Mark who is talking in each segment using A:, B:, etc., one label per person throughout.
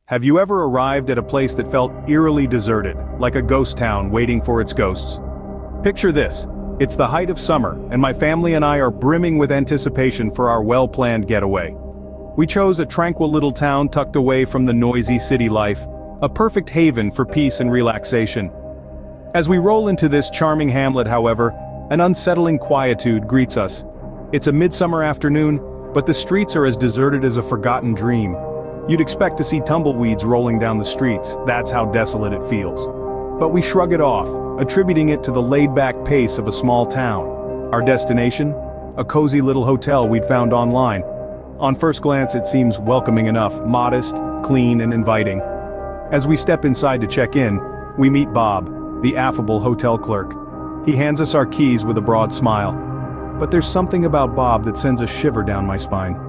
A: Have you ever arrived at a place that felt eerily deserted, like a ghost town waiting for its ghosts? Picture this. It's the height of summer, and my family and I are brimming with anticipation for our well-planned getaway. We chose a tranquil little town tucked away from the noisy city life, a perfect haven for peace and relaxation. As we roll into this charming hamlet, however, an unsettling quietude greets us. It's a midsummer afternoon, but the streets are as deserted as a forgotten dream. You'd expect to see tumbleweeds rolling down the streets, that's how desolate it feels. But we shrug it off, attributing it to the laid-back pace of a small town. Our destination? A cozy little hotel we'd found online. On first glance it seems welcoming enough, modest, clean and inviting. As we step inside to check in, we meet Bob, the affable hotel clerk. He hands us our keys with a broad smile. But there's something about Bob that sends a shiver down my spine.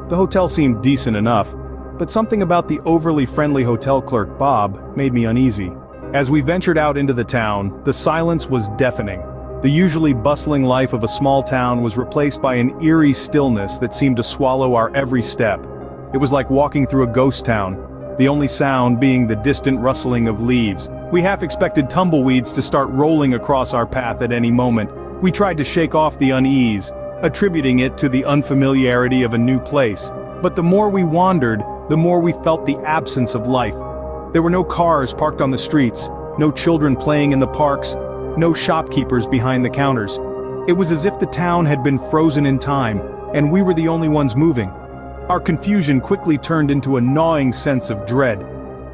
A: The hotel seemed decent enough, but something about the overly friendly hotel clerk Bob made me uneasy. As we ventured out into the town, the silence was deafening. The usually bustling life of a small town was replaced by an eerie stillness that seemed to swallow our every step. It was like walking through a ghost town, the only sound being the distant rustling of leaves. We half expected tumbleweeds to start rolling across our path at any moment. We tried to shake off the unease, attributing it to the unfamiliarity of a new place. But the more we wandered, the more we felt the absence of life. There were no cars parked on the streets, no children playing in the parks, no shopkeepers behind the counters. It was as if the town had been frozen in time, and we were the only ones moving. Our confusion quickly turned into a gnawing sense of dread.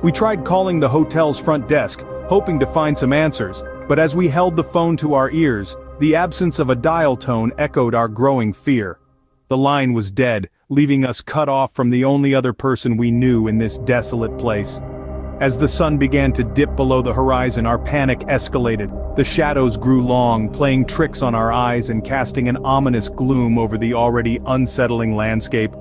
A: We tried calling the hotel's front desk, hoping to find some answers, but as we held the phone to our ears, the absence of a dial tone echoed our growing fear. The line was dead, leaving us cut off from the only other person we knew in this desolate place. As the sun began to dip below the horizon, our panic escalated. The shadows grew long, playing tricks on our eyes and casting an ominous gloom over the already unsettling landscape.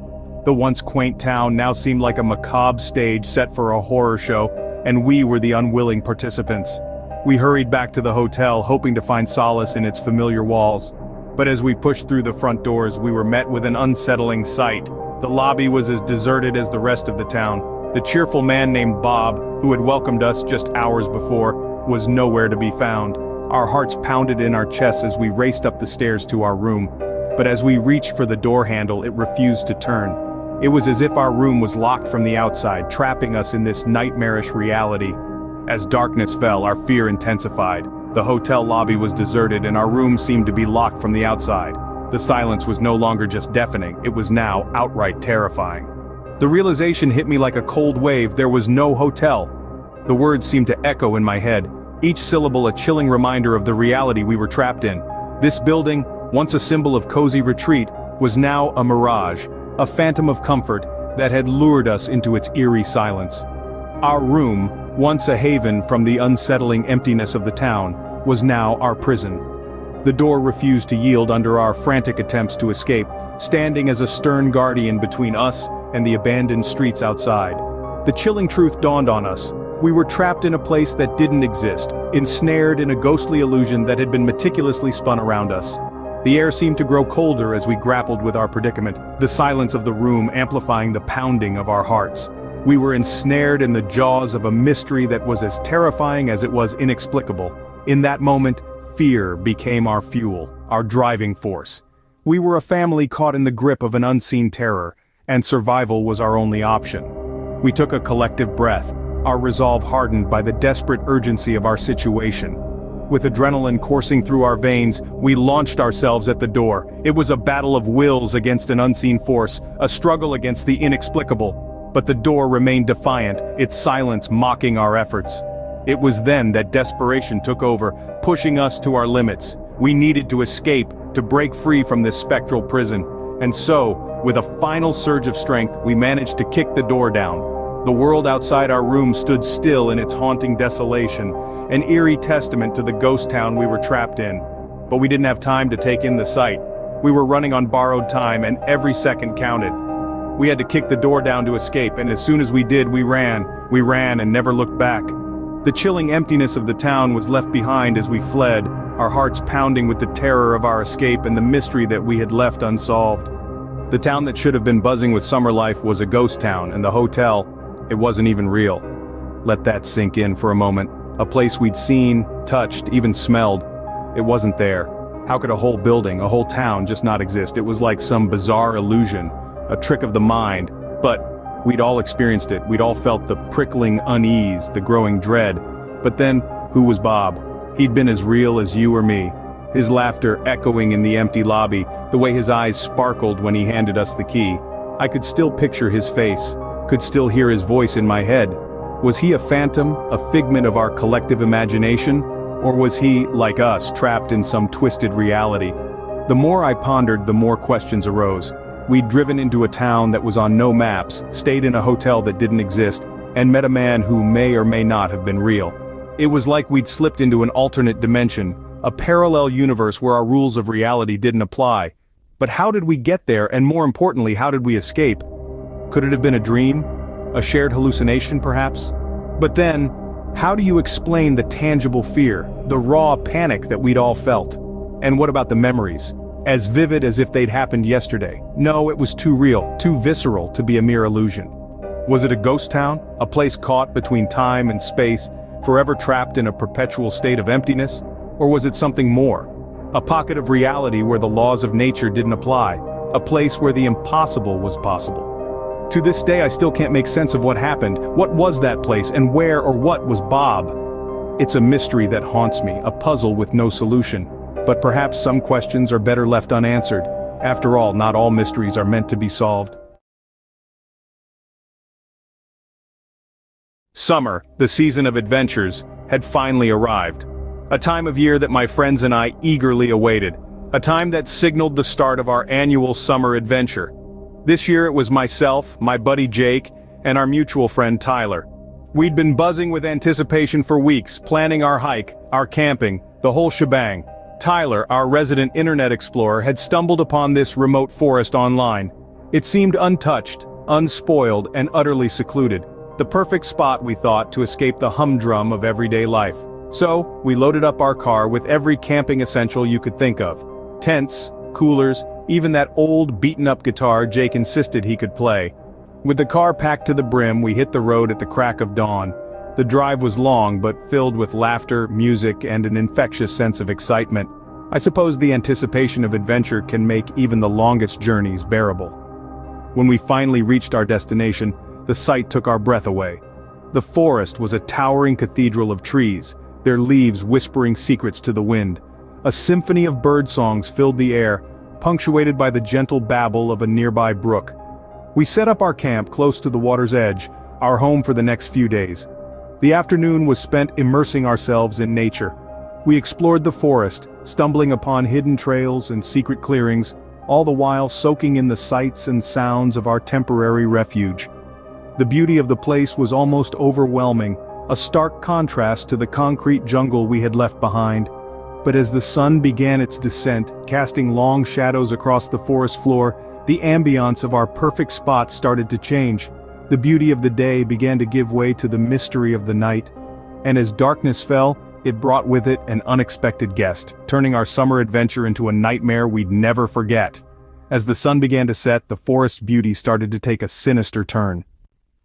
A: The once quaint town now seemed like a macabre stage set for a horror show, and we were the unwilling participants. We hurried back to the hotel, hoping to find solace in its familiar walls. But as we pushed through the front doors, we were met with an unsettling sight. The lobby was as deserted as the rest of the town. The cheerful man named Bob, who had welcomed us just hours before, was nowhere to be found. Our hearts pounded in our chests as we raced up the stairs to our room. But as we reached for the door handle, it refused to turn. It was as if our room was locked from the outside, trapping us in this nightmarish reality. As darkness fell, our fear intensified. The hotel lobby was deserted and our room seemed to be locked from the outside. The silence was no longer just deafening, it was now outright terrifying. The realization hit me like a cold wave: there was no hotel. The words seemed to echo in my head, each syllable a chilling reminder of the reality we were trapped in. This building, once a symbol of cozy retreat, was now a mirage, a phantom of comfort that had lured us into its eerie silence. Our room, once a haven from the unsettling emptiness of the town, was now our prison. The door refused to yield under our frantic attempts to escape, standing as a stern guardian between us and the abandoned streets outside. The chilling truth dawned on us. We were trapped in a place that didn't exist, ensnared in a ghostly illusion that had been meticulously spun around us. The air seemed to grow colder as we grappled with our predicament, the silence of the room amplifying the pounding of our hearts. We were ensnared in the jaws of a mystery that was as terrifying as it was inexplicable. In that moment, fear became our fuel, our driving force. We were a family caught in the grip of an unseen terror, and survival was our only option. We took a collective breath, our resolve hardened by the desperate urgency of our situation. With adrenaline coursing through our veins, we launched ourselves at the door. It was a battle of wills against an unseen force, a struggle against the inexplicable. But the door remained defiant, its silence mocking our efforts. It was then that desperation took over, pushing us to our limits. We needed to escape, to break free from this spectral prison. And so, with a final surge of strength, we managed to kick the door down. The world outside our room stood still in its haunting desolation, an eerie testament to the ghost town we were trapped in. But we didn't have time to take in the sight. We were running on borrowed time, and every second counted. We had to kick the door down to escape, and as soon as we did, we ran and never looked back. The chilling emptiness of the town was left behind as we fled, our hearts pounding with the terror of our escape and the mystery that we had left unsolved. The town that should have been buzzing with summer life was a ghost town, and the hotel, It wasn't even real. Let that sink in for a moment. A place we'd seen, touched, even smelled. It wasn't there. How could a whole building, a whole town just not exist? It was like some bizarre illusion, a trick of the mind, but we'd all experienced it. We'd all felt the prickling unease, the growing dread. But then, who was Bob? He'd been as real as you or me. His laughter echoing in the empty lobby, the way his eyes sparkled when he handed us the key. I could still picture his face, could still hear his voice in my head. Was he a phantom, a figment of our collective imagination? Or was he, like us, trapped in some twisted reality? The more I pondered, the more questions arose. We'd driven into a town that was on no maps, stayed in a hotel that didn't exist, and met a man who may or may not have been real. It was like we'd slipped into an alternate dimension, a parallel universe where our rules of reality didn't apply. But how did we get there, and more importantly, how did we escape? Could it have been a dream? A shared hallucination, perhaps? But then, how do you explain the tangible fear, the raw panic that we'd all felt? And what about the memories? As vivid as if they'd happened yesterday. No, it was too real, too visceral to be a mere illusion. Was it a ghost town? A place caught between time and space, forever trapped in a perpetual state of emptiness? Or was it something more? A pocket of reality where the laws of nature didn't apply, a place where the impossible was possible. To this day I still can't make sense of what happened. What was that place, and where or what was Bob? It's a mystery that haunts me, a puzzle with no solution. But perhaps some questions are better left unanswered. After all, not all mysteries are meant to be solved. Summer, the season of adventures, had finally arrived. A time of year that my friends and I eagerly awaited. A time that signaled the start of our annual summer adventure. This year it was myself, my buddy Jake, and our mutual friend Tyler. We'd been buzzing with anticipation for weeks, planning our hike, our camping, the whole shebang. Tyler, our resident internet explorer, had stumbled upon this remote forest online. It seemed untouched, unspoiled, and utterly secluded. The perfect spot, we thought, to escape the humdrum of everyday life. So, we loaded up our car with every camping essential you could think of. Tents, coolers, even that old beaten-up guitar Jake insisted he could play. With the car packed to the brim, we hit the road at the crack of dawn. The drive was long, but filled with laughter, music, and an infectious sense of excitement. I suppose the anticipation of adventure can make even the longest journeys bearable. When we finally reached our destination, the sight took our breath away. The forest was a towering cathedral of trees, their leaves whispering secrets to the wind. A symphony of bird songs filled the air, punctuated by the gentle babble of a nearby brook. We set up our camp close to the water's edge, our home for the next few days. The afternoon was spent immersing ourselves in nature. We explored the forest, stumbling upon hidden trails and secret clearings, all the while soaking in the sights and sounds of our temporary refuge. The beauty of the place was almost overwhelming, a stark contrast to the concrete jungle we had left behind. But as the sun began its descent, casting long shadows across the forest floor, the ambiance of our perfect spot started to change. The beauty of the day began to give way to the mystery of the night. And as darkness fell, it brought with it an unexpected guest, turning our summer adventure into a nightmare we'd never forget. As the sun began to set, the forest beauty started to take a sinister turn.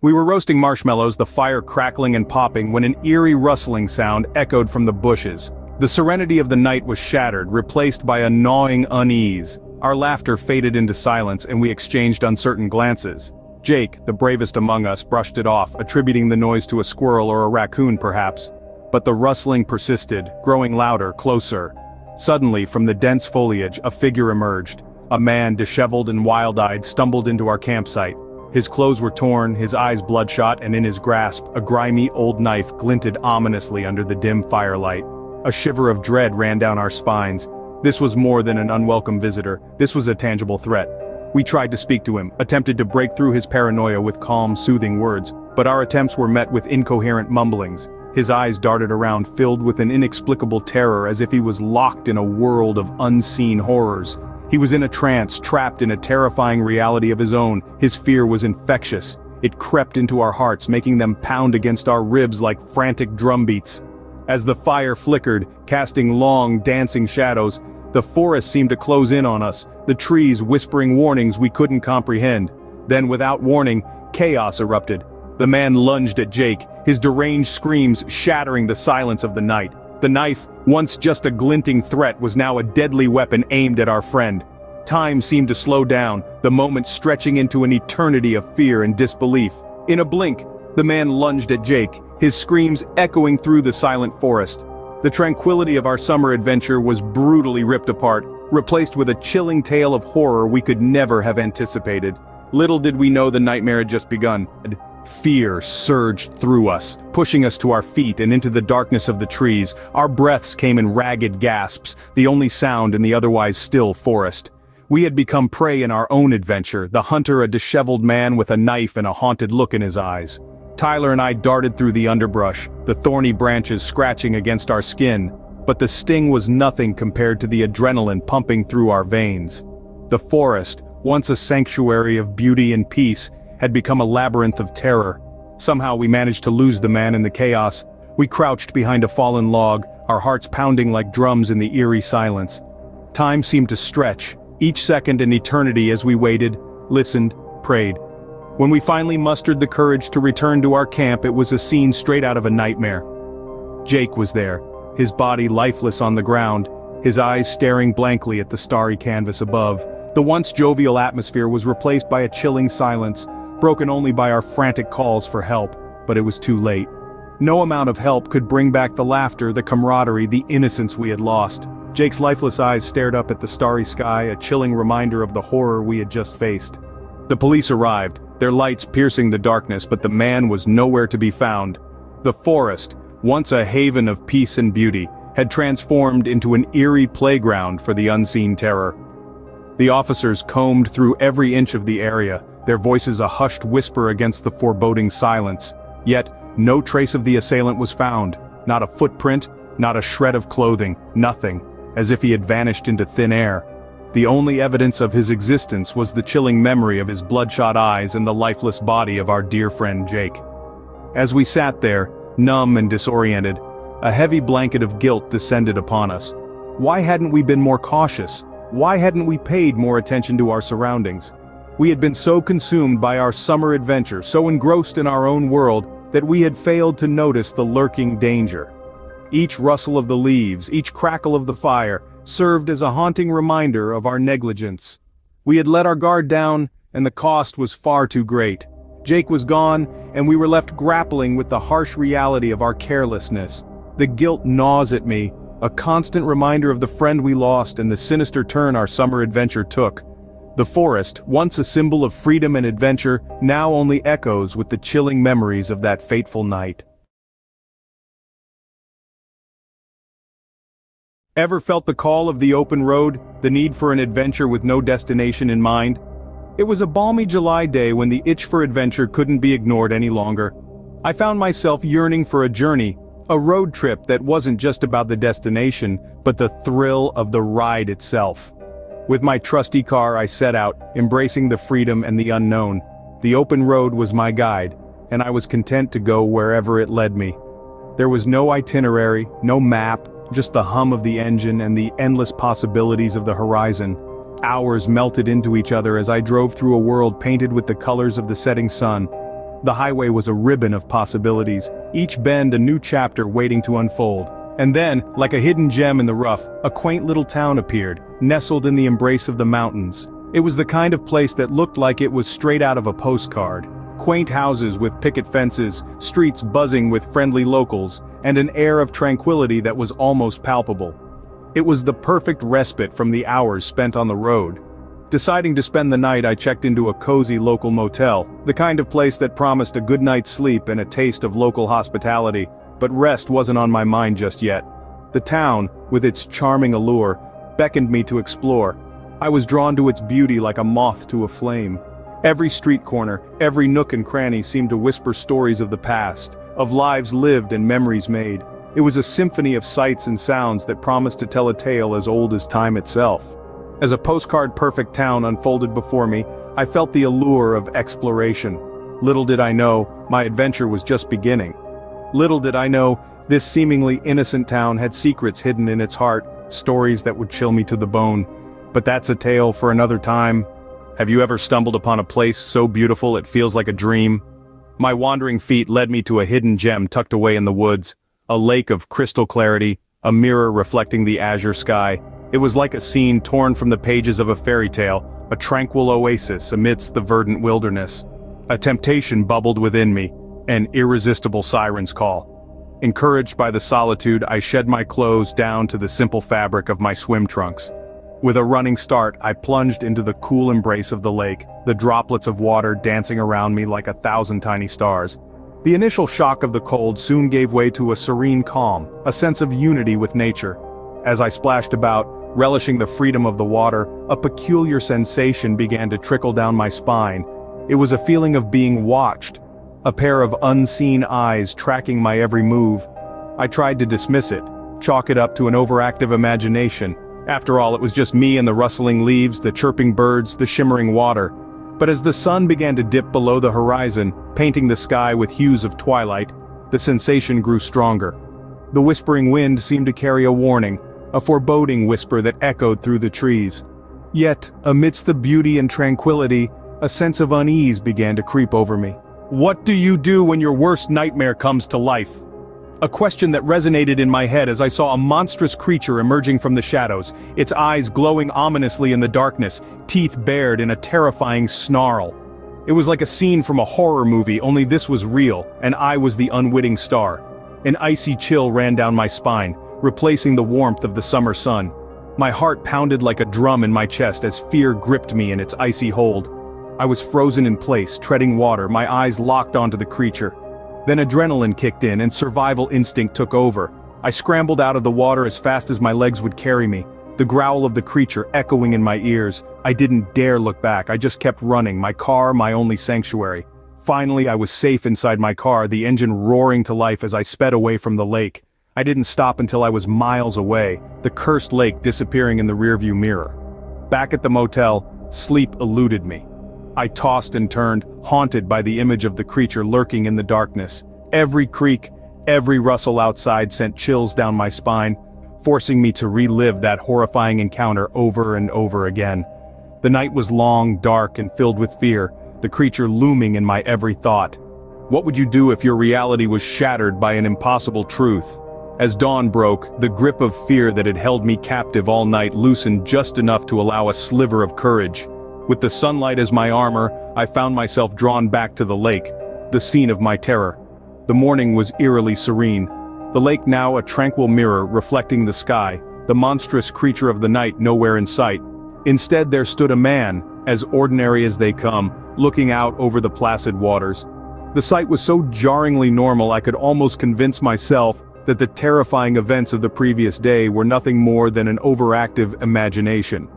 A: We were roasting marshmallows, the fire crackling and popping, when an eerie rustling sound echoed from the bushes. The serenity of the night was shattered, replaced by a gnawing unease. Our laughter faded into silence, and we exchanged uncertain glances. Jake, the bravest among us, brushed it off, attributing the noise to a squirrel or a raccoon perhaps. But the rustling persisted, growing louder, closer. Suddenly, from the dense foliage, a figure emerged. A man, disheveled and wild-eyed, stumbled into our campsite. His clothes were torn, his eyes bloodshot, and in his grasp, a grimy old knife glinted ominously under the dim firelight. A shiver of dread ran down our spines. This was more than an unwelcome visitor, this was a tangible threat. We tried to speak to him, attempted to break through his paranoia with calm, soothing words, but our attempts were met with incoherent mumblings. His eyes darted around, filled with an inexplicable terror, as if he was locked in a world of unseen horrors. He was in a trance, trapped in a terrifying reality of his own. His fear was infectious. It crept into our hearts, making them pound against our ribs like frantic drumbeats. As the fire flickered, casting long, dancing shadows, the forest seemed to close in on us, the trees whispering warnings we couldn't comprehend. Then, without warning, chaos erupted. The man lunged at Jake, his deranged screams shattering the silence of the night. The knife, once just a glinting threat, was now a deadly weapon aimed at our friend. Time seemed to slow down, the moment stretching into an eternity of fear and disbelief. In a blink, the man lunged at Jake, his screams echoing through the silent forest. The tranquility of our summer adventure was brutally ripped apart, replaced with a chilling tale of horror we could never have anticipated. Little did we know the nightmare had just begun. Fear surged through us, pushing us to our feet and into the darkness of the trees. Our breaths came in ragged gasps, the only sound in the otherwise still forest. We had become prey in our own adventure, the hunter a disheveled man with a knife and a haunted look in his eyes. Tyler and I darted through the underbrush, the thorny branches scratching against our skin, but the sting was nothing compared to the adrenaline pumping through our veins. The forest, once a sanctuary of beauty and peace, had become a labyrinth of terror. Somehow we managed to lose the man in the chaos. We crouched behind a fallen log, our hearts pounding like drums in the eerie silence. Time seemed to stretch, each second an eternity as we waited, listened, prayed. When we finally mustered the courage to return to our camp, it was a scene straight out of a nightmare. Jake was there, his body lifeless on the ground, his eyes staring blankly at the starry canvas above. The once jovial atmosphere was replaced by a chilling silence, broken only by our frantic calls for help, but it was too late. No amount of help could bring back the laughter, the camaraderie, the innocence we had lost. Jake's lifeless eyes stared up at the starry sky, a chilling reminder of the horror we had just faced. The police arrived, their lights piercing the darkness, but the man was nowhere to be found. The forest, once a haven of peace and beauty, had transformed into an eerie playground for the unseen terror. The officers combed through every inch of the area, their voices a hushed whisper against the foreboding silence. Yet, no trace of the assailant was found. Not a footprint, not a shred of clothing, nothing, as if he had vanished into thin air. The only evidence of his existence was the chilling memory of his bloodshot eyes and the lifeless body of our dear friend Jake. As we sat there, numb and disoriented, a heavy blanket of guilt descended upon us. Why hadn't we been more cautious? Why hadn't we paid more attention to our surroundings? We had been so consumed by our summer adventure, so engrossed in our own world, that we had failed to notice the lurking danger. Each rustle of the leaves, each crackle of the fire, served as a haunting reminder of our negligence. We had let our guard down, and the cost was far too great. Jake was gone, and we were left grappling with the harsh reality of our carelessness. The guilt gnaws at me, a constant reminder of the friend we lost and the sinister turn our summer adventure took. The forest, once a symbol of freedom and adventure, now only echoes with the chilling memories of that fateful night. Ever felt the call of the open road, the need for an adventure with no destination in mind? It was a balmy July day when the itch for adventure couldn't be ignored any longer. I found myself yearning for a journey, a road trip that wasn't just about the destination, but the thrill of the ride itself. With my trusty car I set out, embracing the freedom and the unknown. The open road was my guide, and I was content to go wherever it led me. There was no itinerary, no map, just the hum of the engine and the endless possibilities of the horizon. Hours melted into each other as I drove through a world painted with the colors of the setting sun. The highway was a ribbon of possibilities, each bend a new chapter waiting to unfold. And then, like a hidden gem in the rough, a quaint little town appeared, nestled in the embrace of the mountains. It was the kind of place that looked like it was straight out of a postcard. Quaint houses with picket fences, streets buzzing with friendly locals, and an air of tranquility that was almost palpable. It was the perfect respite from the hours spent on the road. Deciding to spend the night, I checked into a cozy local motel, the kind of place that promised a good night's sleep and a taste of local hospitality, but rest wasn't on my mind just yet. The town, with its charming allure, beckoned me to explore. I was drawn to its beauty like a moth to a flame. Every street corner, every nook and cranny seemed to whisper stories of the past, of lives lived and memories made. It was a symphony of sights and sounds that promised to tell a tale as old as time itself. As a postcard-perfect town unfolded before me, I felt the allure of exploration. Little did I know, my adventure was just beginning. Little did I know, this seemingly innocent town had secrets hidden in its heart, stories that would chill me to the bone. But that's a tale for another time. Have you ever stumbled upon a place so beautiful it feels like a dream? My wandering feet led me to a hidden gem tucked away in the woods, a lake of crystal clarity, a mirror reflecting the azure sky. It was like a scene torn from the pages of a fairy tale, a tranquil oasis amidst the verdant wilderness. A temptation bubbled within me, an irresistible siren's call. Encouraged by the solitude, I shed my clothes down to the simple fabric of my swim trunks. With a running start, I plunged into the cool embrace of the lake, the droplets of water dancing around me like 1,000 tiny stars. The initial shock of the cold soon gave way to a serene calm, a sense of unity with nature. As I splashed about, relishing the freedom of the water, a peculiar sensation began to trickle down my spine. It was a feeling of being watched, a pair of unseen eyes tracking my every move. I tried to dismiss it, chalk it up to an overactive imagination. After all, it was just me and the rustling leaves, the chirping birds, the shimmering water. But as the sun began to dip below the horizon, painting the sky with hues of twilight, the sensation grew stronger. The whispering wind seemed to carry a warning, a foreboding whisper that echoed through the trees. Yet, amidst the beauty and tranquility, a sense of unease began to creep over me. What do you do when your worst nightmare comes to life? A question that resonated in my head as I saw a monstrous creature emerging from the shadows, its eyes glowing ominously in the darkness, teeth bared in a terrifying snarl. It was like a scene from a horror movie, only this was real, and I was the unwitting star. An icy chill ran down my spine, replacing the warmth of the summer sun. My heart pounded like a drum in my chest as fear gripped me in its icy hold. I was frozen in place, treading water, my eyes locked onto the creature. Then adrenaline kicked in and survival instinct took over. I scrambled out of the water as fast as my legs would carry me, the growl of the creature echoing in my ears. I didn't dare look back, I just kept running, my car my only sanctuary. Finally, I was safe inside my car, the engine roaring to life as I sped away from the lake. I didn't stop until I was miles away, the cursed lake disappearing in the rearview mirror. Back at the motel, sleep eluded me. I tossed and turned, haunted by the image of the creature lurking in the darkness. Every creak, every rustle outside sent chills down my spine, forcing me to relive that horrifying encounter over and over again. The night was long, dark, and filled with fear, the creature looming in my every thought. What would you do if your reality was shattered by an impossible truth? As dawn broke, the grip of fear that had held me captive all night loosened just enough to allow a sliver of courage. With the sunlight as my armor, I found myself drawn back to the lake, the scene of my terror. The morning was eerily serene. The lake now a tranquil mirror reflecting the sky, the monstrous creature of the night nowhere in sight. Instead there stood a man, as ordinary as they come, looking out over the placid waters. The sight was so jarringly normal I could almost convince myself that the terrifying events of the previous day were nothing more than an overactive imagination.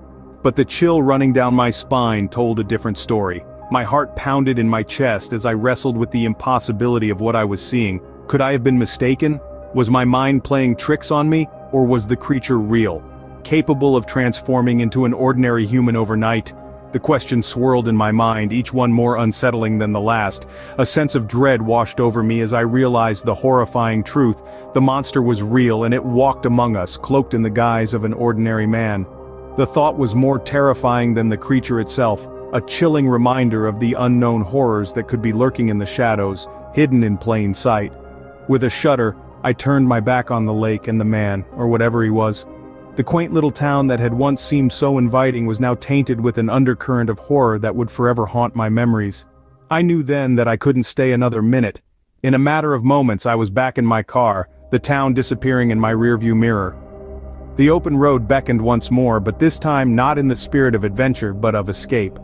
A: But the chill running down my spine told a different story. My heart pounded in my chest as I wrestled with the impossibility of what I was seeing. Could I have been mistaken? Was my mind playing tricks on me, or was the creature real, capable of transforming into an ordinary human overnight? The questions swirled in my mind, each one more unsettling than the last. A sense of dread washed over me as I realized the horrifying truth. The monster was real and it walked among us, cloaked in the guise of an ordinary man. The thought was more terrifying than the creature itself, a chilling reminder of the unknown horrors that could be lurking in the shadows, hidden in plain sight. With a shudder, I turned my back on the lake and the man, or whatever he was. The quaint little town that had once seemed so inviting was now tainted with an undercurrent of horror that would forever haunt my memories. I knew then that I couldn't stay another minute. In a matter of moments I was back in my car, the town disappearing in my rearview mirror. The open road beckoned once more, but this time not in the spirit of adventure but of escape.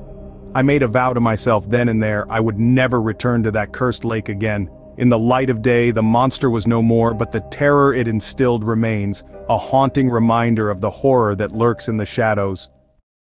A: I made a vow to myself then and there I would never return to that cursed lake again. In the light of day, the monster was no more, but the terror it instilled remains, a haunting reminder of the horror that lurks in the shadows.